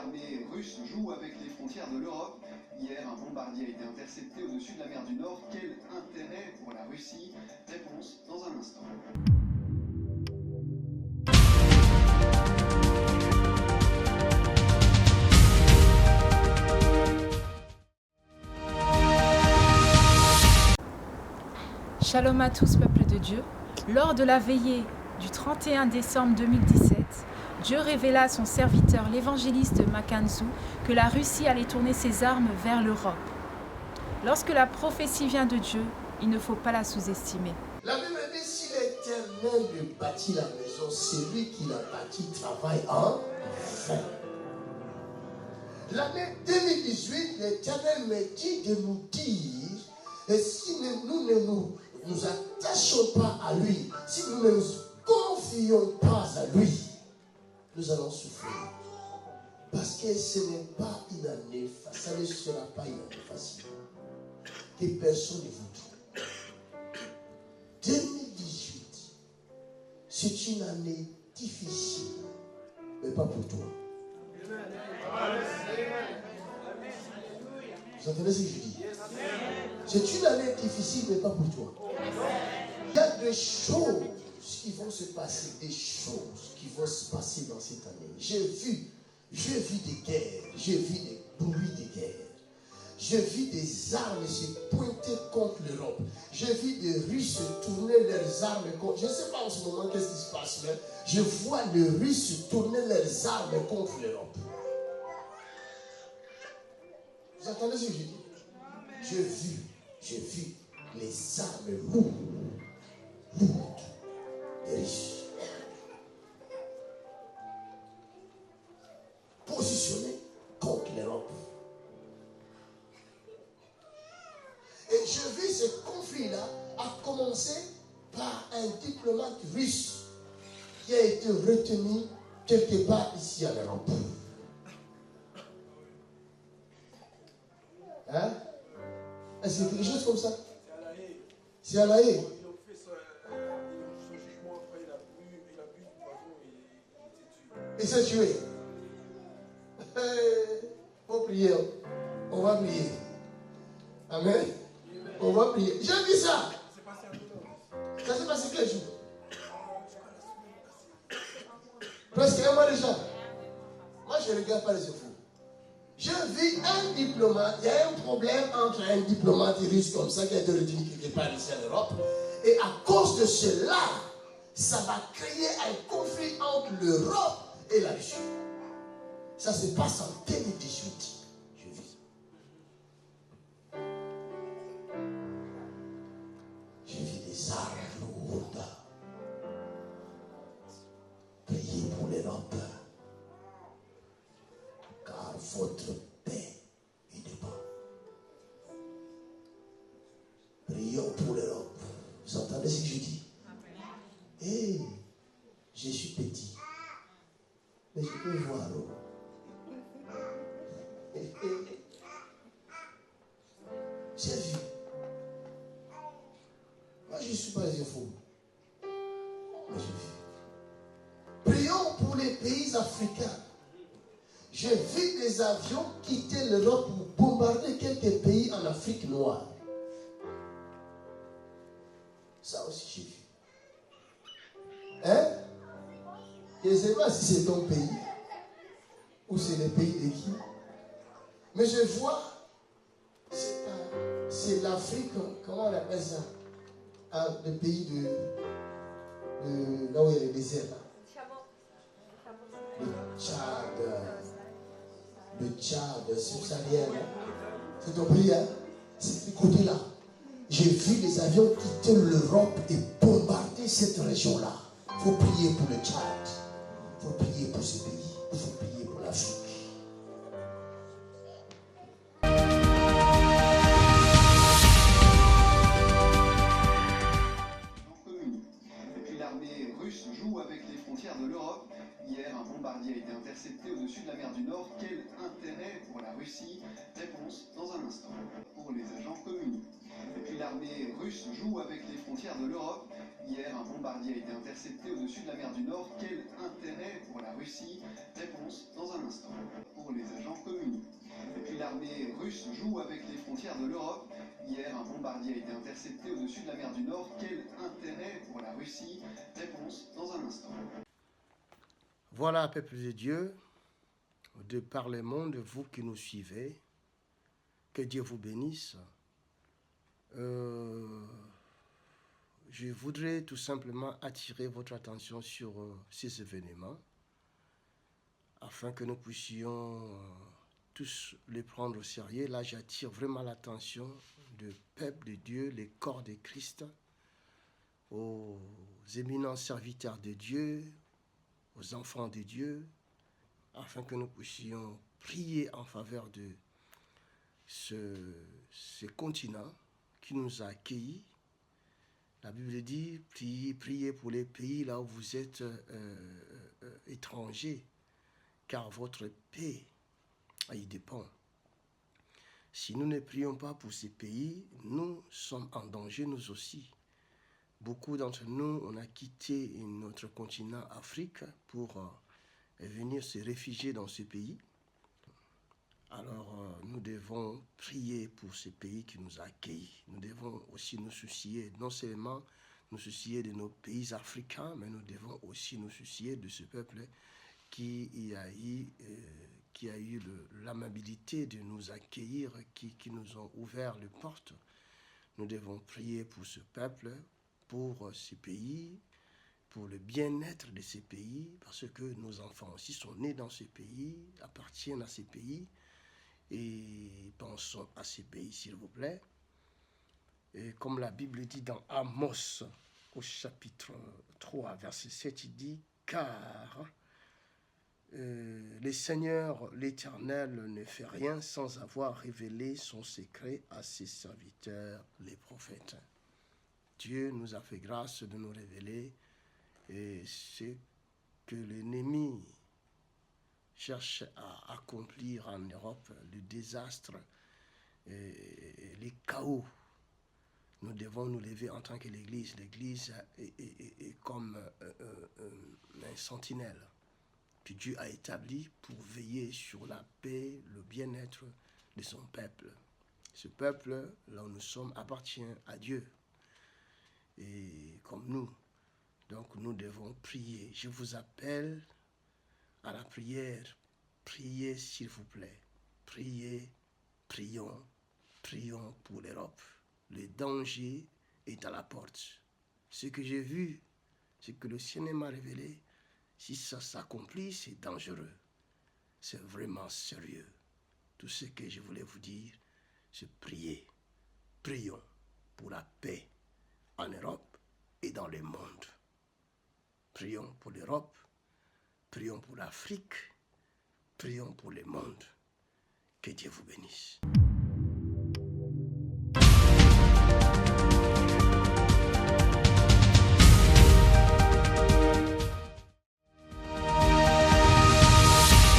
l'armée russe joue avec les frontières de l'Europe. Hier, un bombardier a été intercepté au-dessus de la mer du Nord. Quel intérêt pour la Russie? Réponse dans un instant. Shalom à tous, peuple de Dieu. Lors de la veillée du 31 décembre 2017, Dieu révéla à son serviteur, l'évangéliste Mackenzie, que la Russie allait tourner ses armes vers l'Europe. Lorsque la prophétie vient de Dieu, il ne faut pas la sous-estimer. La Bible dit, si l'Éternel lui bâtit la maison, celui qui l'a bâti travaille en vain. L'année 2018, l'Éternel me dit de nous dire, et si nous ne nous attachons pas à lui, si nous ne nous confions pas à lui, nous allons souffrir. Parce que ce n'est pas une année facile, ça ne sera pas une année facile. Que personne ne vous trompe. 2018, c'est une année difficile, mais pas pour toi. Vous entendez ce que je dis? C'est une année difficile, mais pas pour toi. Il y a des choses qui vont se passer, des choses qui vont se passer dans cette année. J'ai vu des guerres, j'ai vu des bruits de guerre. J'ai vu des armes se pointer contre l'Europe. J'ai vu des Russes tourner leurs armes contre... Je ne sais pas en ce moment qu'est-ce qui se passe, mais je vois les Russes tourner leurs armes contre l'Europe. Vous entendez ce que je dis? J'ai vu les armes lourdes des Russes positionnées contre l'Europe. Et je vis ce conflit-là a commencé par un diplomate russe qui a été retenu quelque part ici en Europe. Hein? Est-ce qu'il y a quelque chose comme ça? C'est à La Haye. Il s'est tué. Faut prier. On va prier. Amen. On va prier. J'ai vu ça. Ça s'est passé quel jour? Presque un mois déjà. Moi, je ne regarde pas les infos. Je vis un diplomate. Il y a un problème entre un diplomate russe comme ça qui a été retenu quelque part ici en Europe. Et à cause de cela, ça va créer un conflit entre l'Europe et la Russie. Ça se passe en 2018. J'ai vu des armes lourdes. Priez pour l'Europe. Car votre paix est dépend. Prions pour l'Europe. Vous entendez ce que je dis? Et je suis petit. Mais je peux voir. J'ai vu. Moi, je ne suis pas les infos. Mais j'ai vu. Prions pour les pays africains. J'ai vu des avions quitter l'Europe pour bombarder quelques pays en Afrique noire. Ça aussi, j'ai vu. Hein? Je ne sais pas si c'est ton pays ou c'est le pays de qui. Mais je vois, c'est l'Afrique, comment on appelle ça? Le pays de là où il y a le désert. Le Tchad, subsaharien. C'est ton pays, hein? C'est du côté-là. J'ai vu les avions quitter l'Europe et bombarder cette région-là. Il faut prier pour le Tchad. Il faut prier pour ce pays. Il faut prier pour l'Afrique. L'armée russe joue avec les frontières de l'Europe. Hier, un bombardier a été intercepté au-dessus de la mer du Nord. Quel intérêt pour la Russie? Réponse dans un instant. Pour les agents communistes. Et puis l'armée russe joue avec les frontières de l'Europe. Hier, un bombardier a été intercepté au-dessus de la mer du Nord. Quel intérêt pour la Russie? Réponse dans un instant. Pour les Russes jouent avec les frontières de l'Europe. Hier, un bombardier a été intercepté au-dessus de la mer du Nord. Quel intérêt pour la Russie? Réponse dans un instant. Voilà, peuple de Dieu, de par le monde, vous qui nous suivez, que Dieu vous bénisse. Je voudrais tout simplement attirer votre attention sur ces événements afin que nous puissions tous les prendre au sérieux. Là, j'attire vraiment l'attention du peuple de Dieu, les corps de Christ, aux éminents serviteurs de Dieu, aux enfants de Dieu, afin que nous puissions prier en faveur de ce continent qui nous a accueillis. La Bible dit, priez pour les pays là où vous êtes étrangers, car votre paix y dépend. Si nous ne prions pas pour ces pays, nous sommes en danger, nous aussi. Beaucoup d'entre nous, on a quitté notre continent Afrique pour venir se réfugier dans ce pays. Alors, nous devons prier pour ce pays qui nous a accueillis. Nous devons aussi nous soucier, non seulement nous soucier de nos pays africains, mais nous devons aussi nous soucier de ce peuple qui a eu l'amabilité de nous accueillir, qui nous ont ouvert les portes. Nous devons prier pour ce peuple, pour ce pays, pour le bien-être de ces pays, parce que nos enfants aussi sont nés dans ces pays, appartiennent à ces pays. Et pensons à ces pays, s'il vous plaît. Et comme la Bible dit dans Amos, au chapitre 3, verset 7, il dit « Car le Seigneur, l'Éternel, ne fait rien sans avoir révélé son secret à ses serviteurs, les prophètes. » Dieu nous a fait grâce de nous révéler et ce que l'ennemi cherche à accomplir en Europe, le désastre, les chaos. Nous devons nous lever en tant que l'Église. L'Église est comme un sentinelle que Dieu a établi pour veiller sur la paix, le bien-être de son peuple. Ce peuple, là où nous sommes, appartient à Dieu. Et comme nous, donc nous devons prier. Je vous appelle à la prière. Priez s'il vous plaît. Priez, prions pour l'Europe. Le danger est à la porte. Ce que j'ai vu, ce que le Seigneur m'a révélé, si ça s'accomplit, c'est dangereux. C'est vraiment sérieux. Tout ce que je voulais vous dire, c'est prier. Prions pour la paix en Europe et dans le monde. Prions pour l'Europe, prions pour l'Afrique, prions pour le monde. Que Dieu vous bénisse.